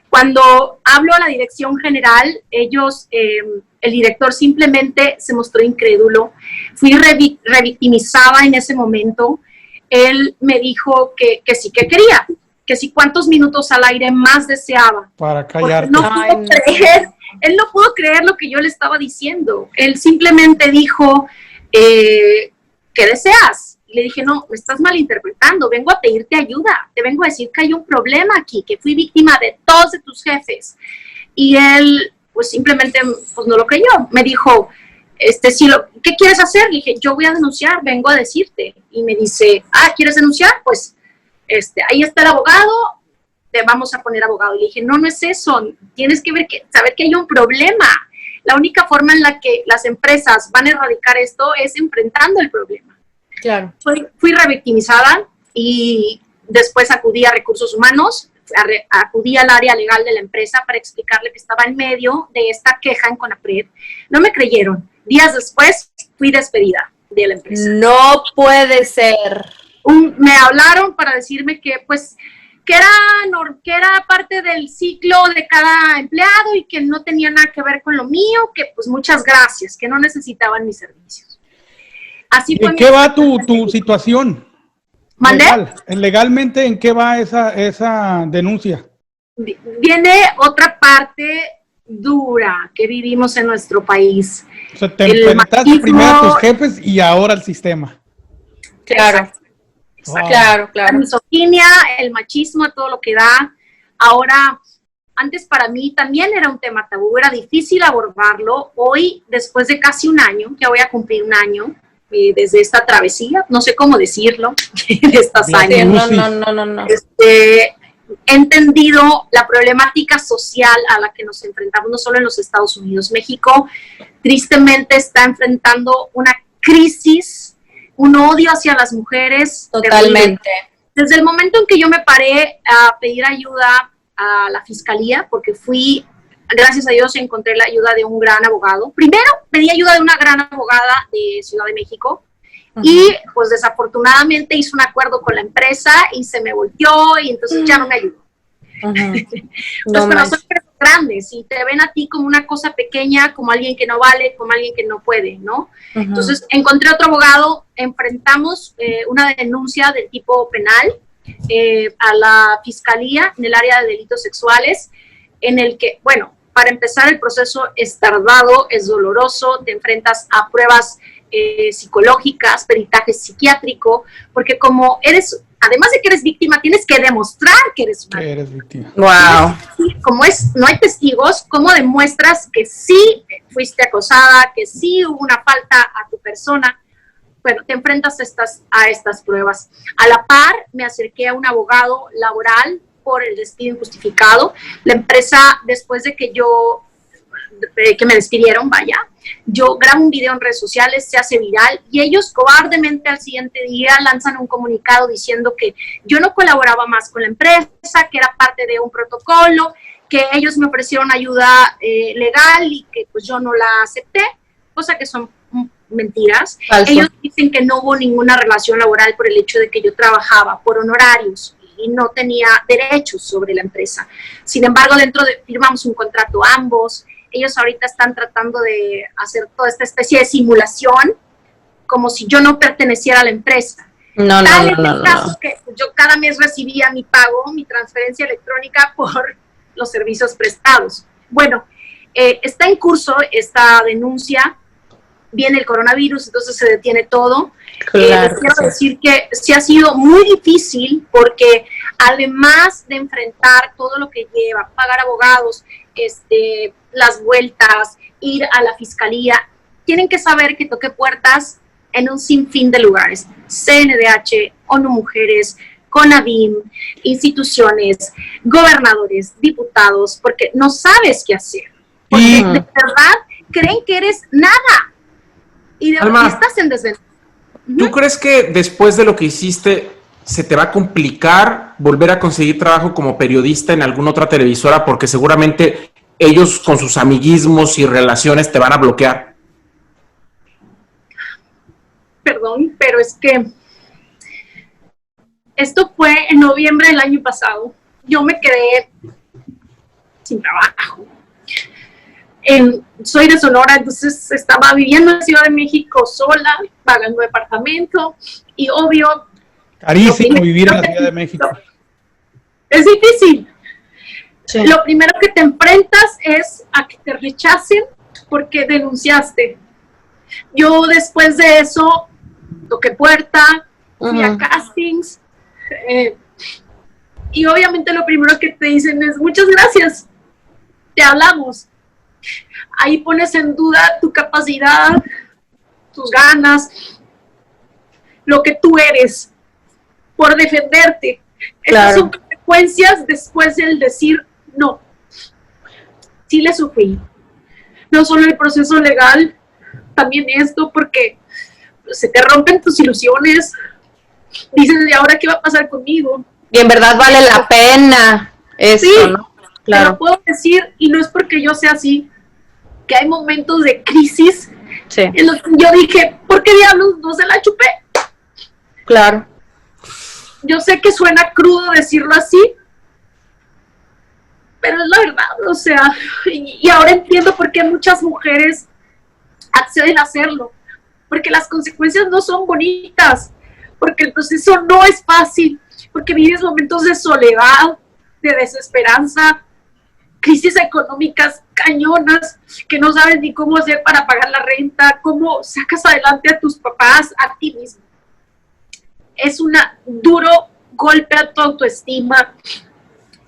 Cuando hablo a la dirección general, el director simplemente se mostró incrédulo. Fui revictimizada en ese momento. Él me dijo que sí que quería, que sí cuántos minutos al aire más deseaba. Para callarte. Él no pudo creer lo que yo le estaba diciendo. Él simplemente dijo, ¿qué deseas? Y le dije, no, me estás malinterpretando, vengo a pedirte ayuda, te vengo a decir que hay un problema aquí, que fui víctima de todos de tus jefes. Y él, pues simplemente, pues no lo creyó. Me dijo, ¿qué quieres hacer? Le dije, yo voy a denunciar, vengo a decirte. Y me dice, ¿quieres denunciar? Pues, ahí está el abogado, te vamos a poner abogado. Y le dije, no es eso, tienes que saber que hay un problema. La única forma en la que las empresas van a erradicar esto es enfrentando el problema. Claro. Fui revictimizada y después acudí a recursos humanos, acudí al área legal de la empresa para explicarle que estaba en medio de esta queja en CONAPRED. No me creyeron. Días después fui despedida de la empresa. No puede ser. Me hablaron para decirme que era parte del ciclo de cada empleado y que no tenía nada que ver con lo mío, que pues muchas gracias, que no necesitaban mis servicios. Así ¿En qué va tu situación? ¿Mandé? Legalmente, ¿en qué va esa denuncia? Viene otra parte dura que vivimos en nuestro país. O sea, te enfrentaste primero a tus jefes y ahora al sistema. Claro. Exacto. Wow. Claro. La misoginia, el machismo, todo lo que da. Ahora, antes para mí también era un tema tabú, era difícil abordarlo. Hoy, después de casi un año, ya voy a cumplir un año desde esta travesía, no sé cómo decirlo, de estas años. No. He entendido la problemática social a la que nos enfrentamos, no solo en los Estados Unidos. México, tristemente, está enfrentando una crisis, un odio hacia las mujeres. Totalmente. Desde el momento en que yo me paré a pedir ayuda a la fiscalía, porque gracias a Dios encontré la ayuda de un gran abogado. Primero pedí ayuda de una gran abogada de Ciudad de México y pues desafortunadamente hice un acuerdo con la empresa y se me volteó y entonces ya no me ayudó. Pero son empresas grandes y te ven a ti como una cosa pequeña, como alguien que no vale, como alguien que no puede, ¿no? Entonces encontré otro abogado, enfrentamos una denuncia del tipo penal a la fiscalía en el área de delitos sexuales, en el que, bueno, para empezar el proceso es tardado, es doloroso, te enfrentas a pruebas psicológicas, peritaje psiquiátrico, porque como además de que eres víctima, tienes que demostrar que eres una víctima. Wow. Como no hay testigos, ¿cómo demuestras que sí fuiste acosada, que sí hubo una falta a tu persona? Bueno, te enfrentas a estas pruebas. A la par, me acerqué a un abogado laboral por el despido injustificado. La empresa, después de que yo que me despidieron, vaya. Yo grabo un video en redes sociales, se hace viral y ellos cobardemente al siguiente día lanzan un comunicado diciendo que yo no colaboraba más con la empresa, que era parte de un protocolo, que ellos me ofrecieron ayuda legal y que pues yo no la acepté, cosa que son mentiras. Falso. Ellos dicen que no hubo ninguna relación laboral por el hecho de que yo trabajaba por honorarios y no tenía derechos sobre la empresa. Sin embargo, firmamos un contrato ambos. Ellos ahorita están tratando de hacer toda esta especie de simulación como si yo no perteneciera a la empresa. No. Que yo cada mes recibía mi pago, mi transferencia electrónica por los servicios prestados. Bueno, está en curso esta denuncia, viene el coronavirus, entonces se detiene todo. Claro, quiero decir que sí ha sido muy difícil porque además de enfrentar todo lo que lleva, pagar abogados, las vueltas, ir a la fiscalía, tienen que saber que toqué puertas en un sinfín de lugares, CNDH, ONU Mujeres, CONAVIM, instituciones, gobernadores, diputados, porque no sabes qué hacer, porque de verdad creen que eres nada y de verdad estás en desventaja. ¿Tú crees que después de lo que hiciste se te va a complicar volver a conseguir trabajo como periodista en alguna otra televisora? Porque seguramente ellos con sus amiguismos y relaciones te van a bloquear. Perdón, pero es que esto fue en noviembre del año pasado. Yo me quedé sin trabajo. Soy de Sonora, entonces estaba viviendo en Ciudad de México sola, pagando departamento y obvio... Carísimo vivir en la Ciudad de México. Es difícil. Sí. Lo primero que te enfrentas es a que te rechacen porque denunciaste. Yo después de eso toqué puerta, fui a castings y obviamente lo primero que te dicen es muchas gracias, te hablamos. Ahí pones en duda tu capacidad, tus ganas, lo que tú eres por defenderte. Claro. Estas son consecuencias después del decir no. Sí le sufrí. No solo el proceso legal, también esto, porque se te rompen tus ilusiones. Dices, ¿y ahora qué va a pasar conmigo? Y en verdad vale la pena eso, sí, ¿no? Claro. Te lo puedo decir, y no es porque yo sea así, que hay momentos de crisis en los que yo dije, ¿por qué diablos no se la chupé? Claro. Yo sé que suena crudo decirlo así, pero es la verdad, o sea, y ahora entiendo por qué muchas mujeres acceden a hacerlo, porque las consecuencias no son bonitas, porque el proceso no es fácil, porque vives momentos de soledad, de desesperanza, crisis económicas cañonas, que no sabes ni cómo hacer para pagar la renta, cómo sacas adelante a tus papás, a ti mismo. Es un duro golpe a tu autoestima,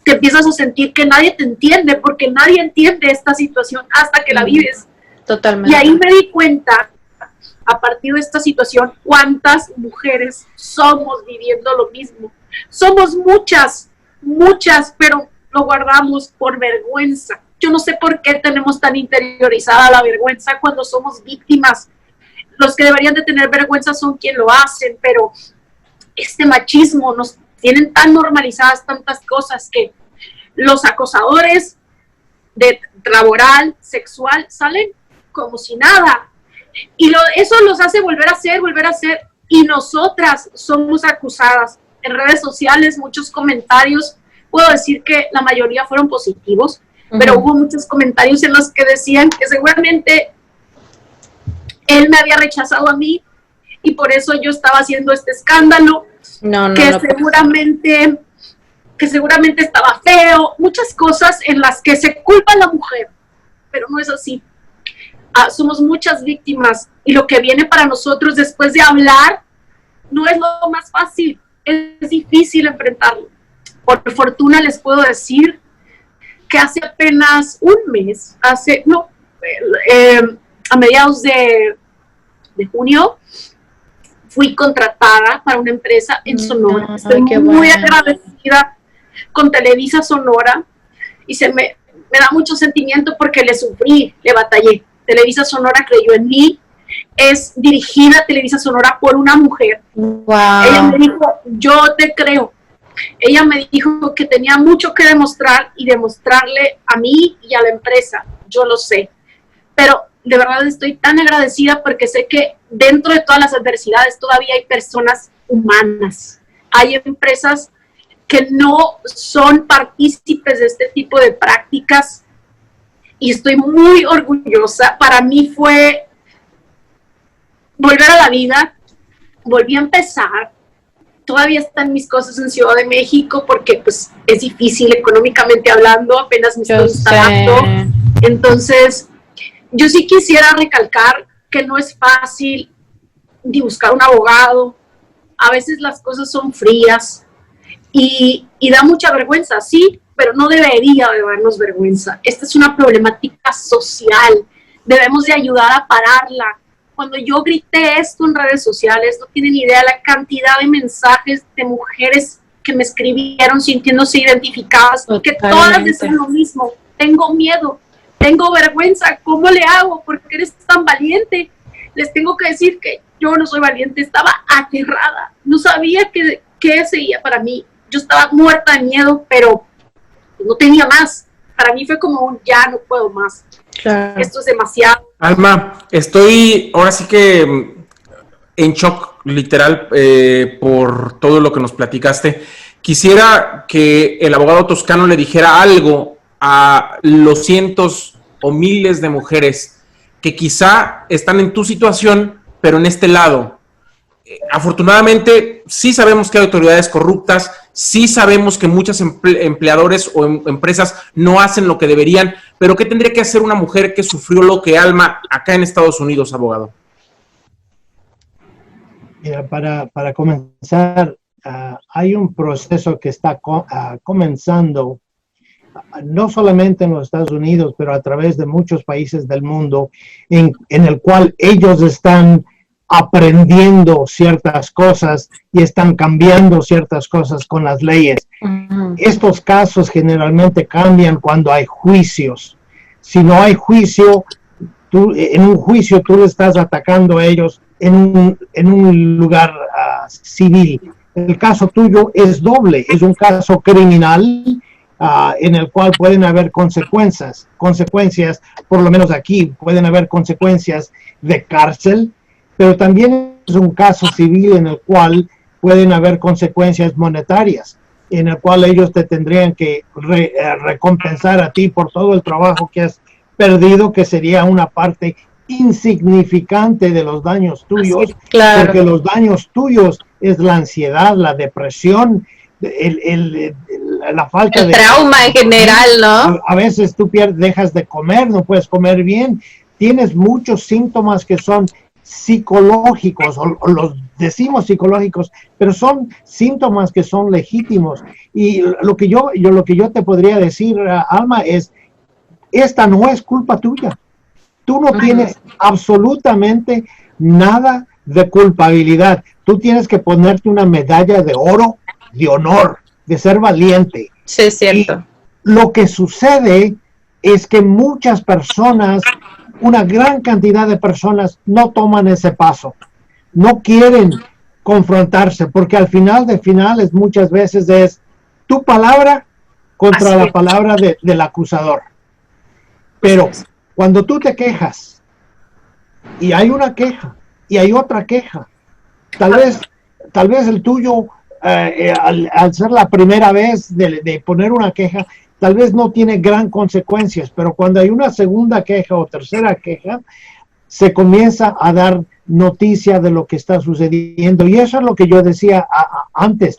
que empiezas a sentir que nadie te entiende, porque nadie entiende esta situación hasta que la vives. Totalmente. Y ahí me di cuenta, a partir de esta situación, cuántas mujeres somos viviendo lo mismo. Somos muchas, pero lo guardamos por vergüenza. Yo no sé por qué tenemos tan interiorizada la vergüenza cuando somos víctimas. Los que deberían de tener vergüenza son quienes lo hacen, pero este machismo nos tienen tan normalizadas tantas cosas que los acosadores de laboral, sexual, salen como si nada. Y eso los hace volver a hacer, y nosotras somos acusadas. En redes sociales, muchos comentarios, puedo decir que la mayoría fueron positivos, pero hubo muchos comentarios en los que decían que seguramente él me había rechazado a mí y por eso yo estaba haciendo este escándalo, que seguramente estaba feo, muchas cosas en las que se culpa a la mujer, pero no es así. Somos muchas víctimas y lo que viene para nosotros después de hablar no es lo más fácil, es difícil enfrentarlo. Por fortuna les puedo decir que hace apenas un mes, a mediados de junio, fui contratada para una empresa en Sonora. Estoy muy agradecida con Televisa Sonora y me da mucho sentimiento porque le sufrí, le batallé. Televisa Sonora creyó en mí. Es dirigida Televisa Sonora por una mujer. Wow. Ella me dijo, yo te creo. Ella me dijo que tenía mucho que demostrar y demostrarle a mí y a la empresa. Yo lo sé. Pero de verdad estoy tan agradecida porque sé que dentro de todas las adversidades todavía hay personas humanas. Hay empresas que no son partícipes de este tipo de prácticas y estoy muy orgullosa. Para mí fue volver a la vida, volví a empezar. Todavía están mis cosas en Ciudad de México porque pues es difícil económicamente hablando, apenas me estoy instalando. Entonces, yo sí quisiera recalcar que no es fácil ni buscar un abogado. A veces las cosas son frías y da mucha vergüenza, sí, pero no debería de darnos vergüenza. Esta es una problemática social. Debemos de ayudar a pararla. Cuando yo grité esto en redes sociales, no tienen idea la cantidad de mensajes de mujeres que me escribieron sintiéndose identificadas, que todas decían lo mismo. Tengo miedo, tengo vergüenza, ¿cómo le hago? ¿Por qué eres tan valiente? Les tengo que decir que yo no soy valiente, estaba aterrada, no sabía qué seguía para mí. Yo estaba muerta de miedo, pero no tenía más. Para mí fue como un ya no puedo más. Claro. Esto es demasiado. Alma, estoy ahora sí que en shock literal por todo lo que nos platicaste. Quisiera que el abogado Toscano le dijera algo a los cientos o miles de mujeres que quizá están en tu situación, pero en este lado. Afortunadamente, sí sabemos que hay autoridades corruptas, sí sabemos que muchos empleadores o empresas no hacen lo que deberían, pero ¿qué tendría que hacer una mujer que sufrió lo que Alma acá en Estados Unidos, abogado? Mira, para comenzar, hay un proceso que está comenzando, no solamente en los Estados Unidos, pero a través de muchos países del mundo, en el cual ellos están aprendiendo ciertas cosas y están cambiando ciertas cosas con las leyes. Estos casos generalmente cambian cuando hay juicios. Si no hay juicio, en un juicio tú le estás atacando a ellos en un lugar civil. El caso tuyo es doble, es un caso criminal en el cual pueden haber consecuencias, por lo menos aquí, pueden haber consecuencias de cárcel, pero también es un caso civil en el cual pueden haber consecuencias monetarias, en el cual ellos te tendrían que recompensar a ti por todo el trabajo que has perdido, que sería una parte insignificante de los daños tuyos, sí, claro, porque los daños tuyos es la ansiedad, la depresión, la falta de trauma en general, ¿no? A veces tú dejas de comer, no puedes comer bien, tienes muchos síntomas que son psicológicos, o los decimos psicológicos, pero son síntomas que son legítimos. Y lo que yo te podría decir, Alma, es, esta no es culpa tuya. Tú no tienes absolutamente nada de culpabilidad. Tú tienes que ponerte una medalla de oro, de honor, de ser valiente. Sí, es cierto. Y lo que sucede es que muchas personas, una gran cantidad de personas no toman ese paso, no quieren confrontarse, porque al final de finales muchas veces es tu palabra contra la palabra del acusador. Pero cuando tú te quejas y hay una queja y hay otra queja, tal vez el tuyo, al ser la primera vez de poner una queja, tal vez no tiene gran consecuencias, pero cuando hay una segunda queja o tercera queja, se comienza a dar noticia de lo que está sucediendo. Y eso es lo que yo decía antes.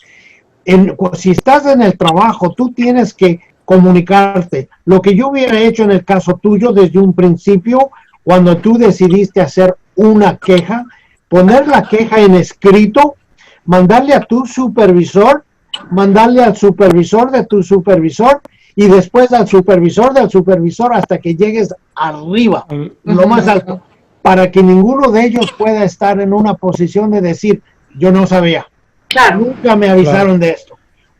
Si estás en el trabajo, tú tienes que comunicarte. Lo que yo hubiera hecho en el caso tuyo desde un principio, cuando tú decidiste hacer una queja, poner la queja en escrito, mandarle a tu supervisor, mandarle al supervisor de tu supervisor, y después al supervisor del supervisor hasta que llegues arriba, lo más alto, para que ninguno de ellos pueda estar en una posición de decir, yo no sabía, claro, nunca me avisaron de esto.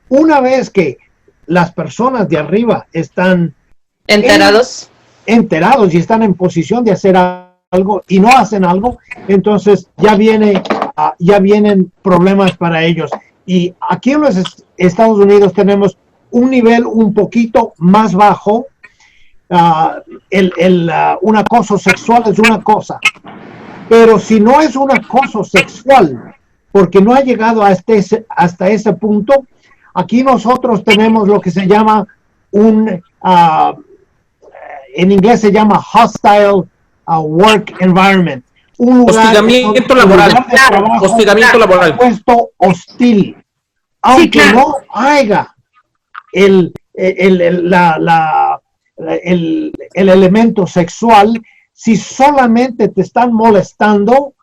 Una vez que las personas de arriba están enterados y están en posición de hacer algo y no hacen algo, entonces ya vienen problemas para ellos. Y aquí en los Estados Unidos tenemos un nivel un poquito más bajo. Un acoso sexual es una cosa, pero si no es un acoso sexual, porque no ha llegado hasta ese punto, aquí nosotros tenemos lo que se llama en inglés se llama hostile work environment. Un lugar, hostigamiento laboral. Hostigamiento laboral. Puesto hostil. Aunque sí, no haya el elemento sexual, si solamente te están molestando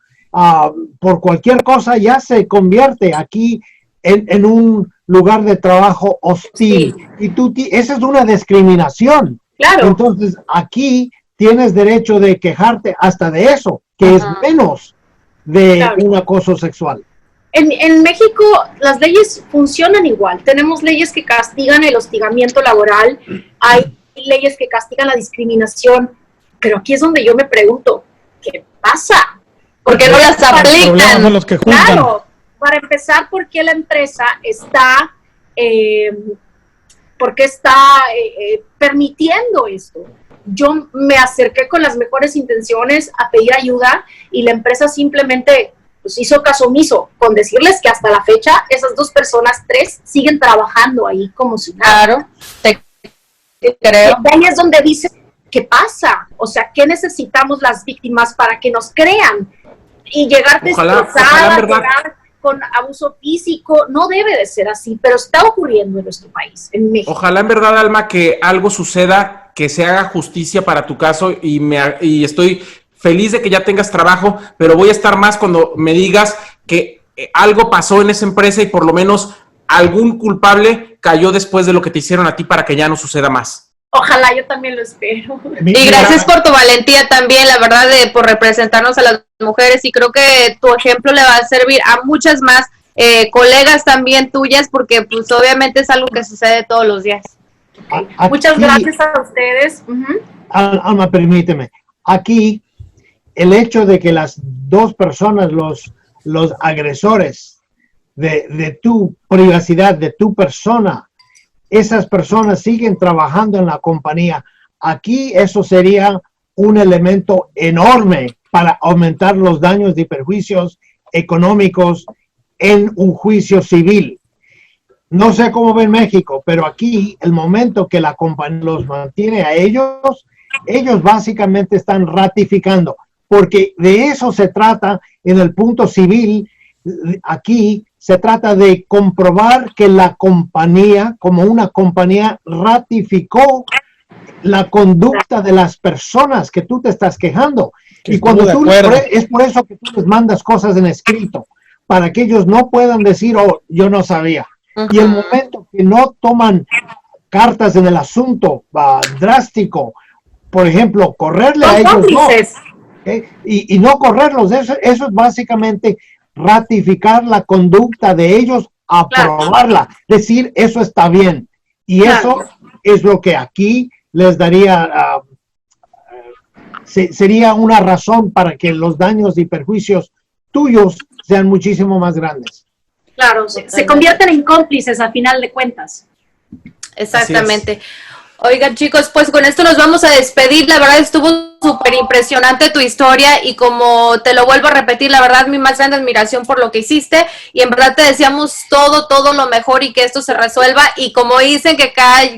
por cualquier cosa, ya se convierte aquí en un lugar de trabajo hostil. Sí. Y esa es una discriminación. Claro. Entonces, aquí tienes derecho de quejarte hasta de eso, que es menos de un acoso sexual. En México las leyes funcionan igual. Tenemos leyes que castigan el hostigamiento laboral, hay leyes que castigan la discriminación, pero aquí es donde yo me pregunto, ¿qué pasa? ¿Por qué no las aplican? Son los que juzgan. Claro, para empezar, ¿por qué la empresa está permitiendo esto? Yo me acerqué con las mejores intenciones a pedir ayuda y la empresa simplemente pues, hizo caso omiso con decirles que hasta la fecha esas 2 personas, 3, siguen trabajando ahí como si nada. Claro, te creo. Y ahí es donde dice, ¿qué pasa? O sea, ¿qué necesitamos las víctimas para que nos crean? Y llegar estresada, llegar con abuso físico, no debe de ser así, pero está ocurriendo en nuestro país, en México. Ojalá en verdad, Alma, que algo suceda, que se haga justicia para tu caso y estoy feliz de que ya tengas trabajo, pero voy a estar más cuando me digas que algo pasó en esa empresa y por lo menos algún culpable cayó después de lo que te hicieron a ti para que ya no suceda más. Ojalá, yo también lo espero. Y gracias por tu valentía también, la verdad, por representarnos a las mujeres, y creo que tu ejemplo le va a servir a muchas más colegas también tuyas, porque pues obviamente es algo que sucede todos los días. Muchas gracias a ustedes. Alma, permíteme. Aquí, el hecho de que las 2 personas, los agresores de tu privacidad, de tu persona, esas personas siguen trabajando en la compañía. Aquí eso sería un elemento enorme para aumentar los daños y perjuicios económicos en un juicio civil. No sé cómo ve en México, pero aquí el momento que la compañía los mantiene a ellos básicamente están ratificando, porque de eso se trata en el punto civil. Aquí se trata de comprobar que la compañía, como una compañía, ratificó la conducta de las personas que tú te estás quejando. Y cuando es por eso que tú les mandas cosas en escrito, para que ellos no puedan decir, oh, yo no sabía. Y el momento que no toman cartas en el asunto drástico, por ejemplo, correrle a ellos, no, y no correrlos, eso es básicamente ratificar la conducta de ellos, aprobarla, decir eso está bien. Y eso es lo que aquí les daría, sería una razón para que los daños y perjuicios tuyos sean muchísimo más grandes. Claro, se convierten en cómplices a final de cuentas. Exactamente. Oigan, chicos, pues con esto nos vamos a despedir. La verdad estuvo súper impresionante tu historia y como te lo vuelvo a repetir, la verdad mi más grande admiración por lo que hiciste y en verdad te deseamos todo lo mejor y que esto se resuelva y como dicen que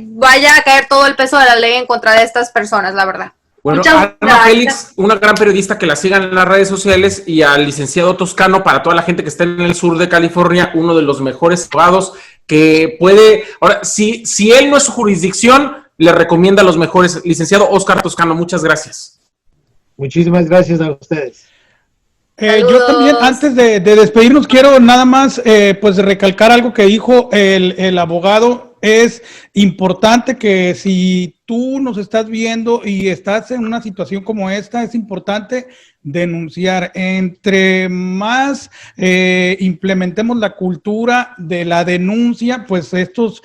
vaya a caer todo el peso de la ley en contra de estas personas, la verdad. Bueno, Alma Félix, una gran periodista que la sigan en las redes sociales, y al licenciado Toscano, para toda la gente que está en el sur de California, uno de los mejores abogados que puede, ahora, si él no es su jurisdicción, le recomienda a los mejores. Licenciado Oscar Toscano, muchas gracias. Muchísimas gracias a ustedes. Yo también, antes de despedirnos, quiero nada más pues recalcar algo que dijo el abogado. es importante que si tú nos estás viendo y estás en una situación como esta, es importante denunciar. Entre más implementemos la cultura de la denuncia, pues estos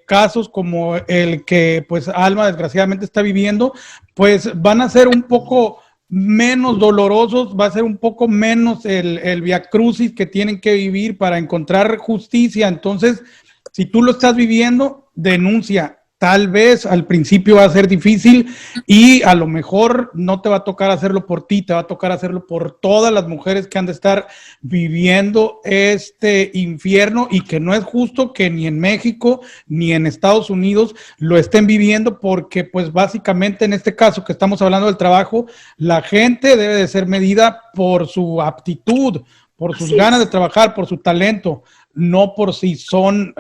casos como el que pues Alma desgraciadamente está viviendo, pues van a ser un poco menos dolorosos, va a ser un poco menos el viacrucis que tienen que vivir para encontrar justicia. Entonces, si tú lo estás viviendo, denuncia. Tal vez al principio va a ser difícil y a lo mejor no te va a tocar hacerlo por ti, te va a tocar hacerlo por todas las mujeres que han de estar viviendo este infierno, y que no es justo que ni en México ni en Estados Unidos lo estén viviendo, porque pues básicamente en este caso que estamos hablando del trabajo, la gente debe de ser medida por su aptitud, por sus ganas de trabajar, por su talento, no por si son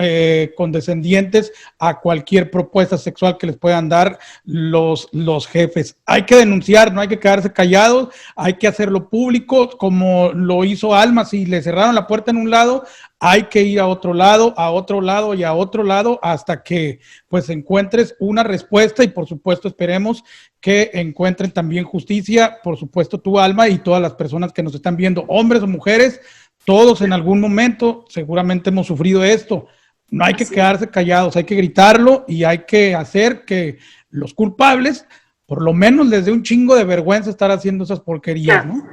condescendientes a cualquier propuesta sexual que les puedan dar los jefes. Hay que denunciar, no hay que quedarse callados, hay que hacerlo público, como lo hizo Alma. Si le cerraron la puerta en un lado, hay que ir a otro lado y a otro lado hasta que pues encuentres una respuesta, y por supuesto esperemos que encuentren también justicia, por supuesto tú, Alma, y todas las personas que nos están viendo, hombres o mujeres. Todos en algún momento seguramente hemos sufrido esto. No hay que quedarse callados, hay que gritarlo y hay que hacer que los culpables por lo menos les dé un chingo de vergüenza estar haciendo esas porquerías, ¿no?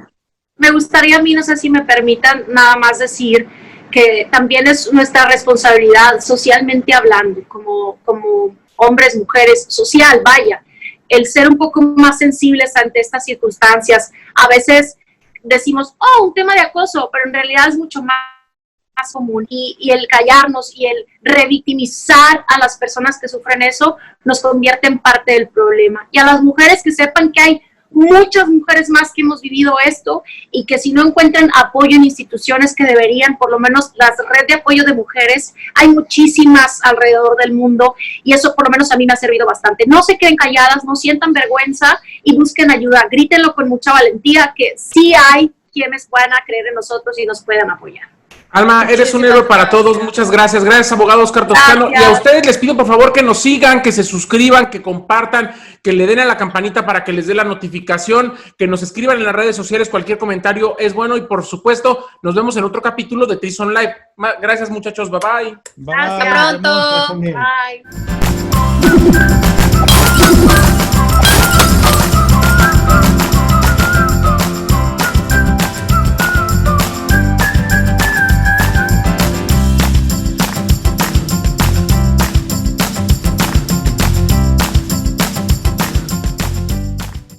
Me gustaría a mí, no sé si me permitan nada más decir que también es nuestra responsabilidad socialmente hablando, como hombres, mujeres, social, vaya, el ser un poco más sensibles ante estas circunstancias. A veces decimos, un tema de acoso, pero en realidad es mucho más común, y el callarnos y el revictimizar a las personas que sufren eso nos convierte en parte del problema. Y a las mujeres, que sepan que hay muchas mujeres más que hemos vivido esto, y que si no encuentran apoyo en instituciones que deberían, por lo menos las redes de apoyo de mujeres, hay muchísimas alrededor del mundo, y eso por lo menos a mí me ha servido bastante. No se queden calladas, no sientan vergüenza y busquen ayuda, grítenlo con mucha valentía, que sí hay quienes puedan creer en nosotros y nos puedan apoyar. Alma, eres un héroe para todos. Muchas gracias. Gracias, abogado Oscar Toscano. Y a ustedes les pido, por favor, que nos sigan, que se suscriban, que compartan, que le den a la campanita para que les dé la notificación, que nos escriban en las redes sociales. Cualquier comentario es bueno. Y, por supuesto, nos vemos en otro capítulo de Threesome Live. Gracias, muchachos. Bye, bye. Hasta pronto. Bye.